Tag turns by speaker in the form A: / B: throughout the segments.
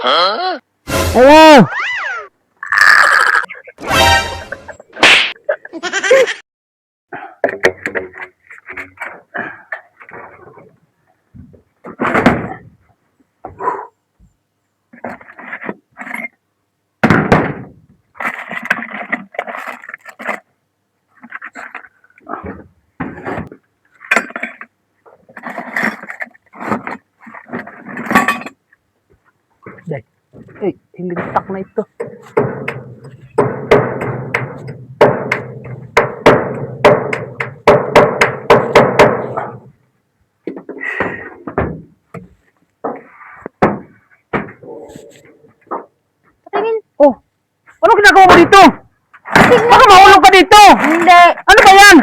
A: Hello! Hilintak na ito.
B: Patingin.
A: Oh, ano ginagawa mo dito? Baka mahulog ka dito.
B: Hindi.
A: Ano ba yan?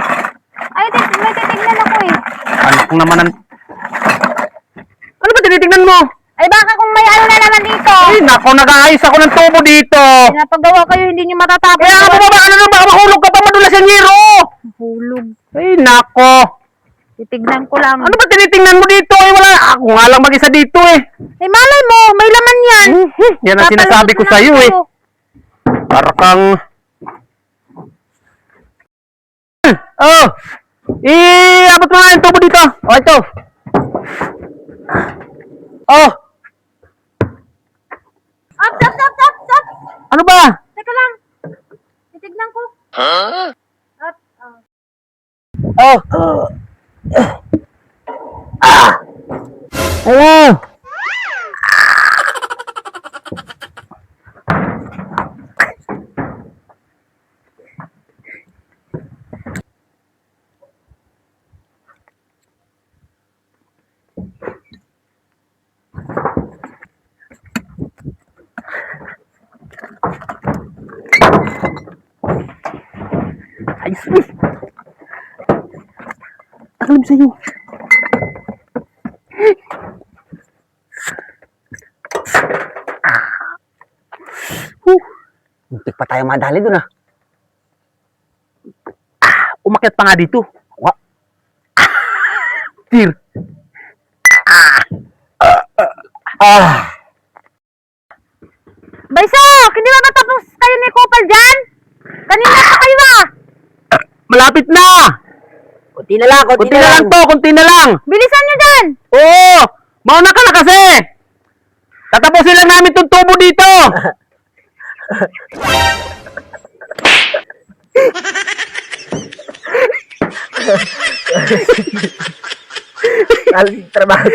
B: Ay, may titignan ako eh.
A: Anak naman Ano ba tinitingnan mo?
B: Ay, baka kung may ano na naman dito.
A: Ay, nako, nag-aayos ako ng tubo dito.
B: Pinapagawa kayo, hindi nyo matatapos.
A: Kaya nga ba, ano na ba, mahulog ka pa, madulas yung hero.
B: Hulog.
A: Ay, nako.
B: Titignan ko lang.
A: Ano ba tinitingnan mo dito? Ay, wala. Ako nga lang mag-isa dito eh.
B: Ay, malay mo, may laman yan.
A: Yan ang sinasabi ko sa'yo eh. Para kang... Oh! Abot mo nga yung tubo dito. Oh, ito. Oh!
B: Up.
A: Ano ba?
B: Teka lang. Titignan ko. Up.
A: Oh! Hello! Ayos mo. Takalim sa'yo. Muntik pa tayo madali dun ah. Umakyat pa nga dito. Tir.
B: Baysok, hindi ba matapos kayo ni Kupal dyan? Kanina pa kayo ah.
A: Malapit na!
C: Kunti na lang,
A: Kunti na lang to, kunti na lang.
B: Bilisan nyo dyan.
A: Oo! Mauna ka na kasi! Tatapusin lang namin itong tubo dito!
C: Trabaho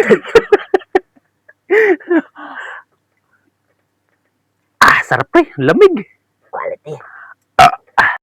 A: Sarap eh. Lamig.
C: quality.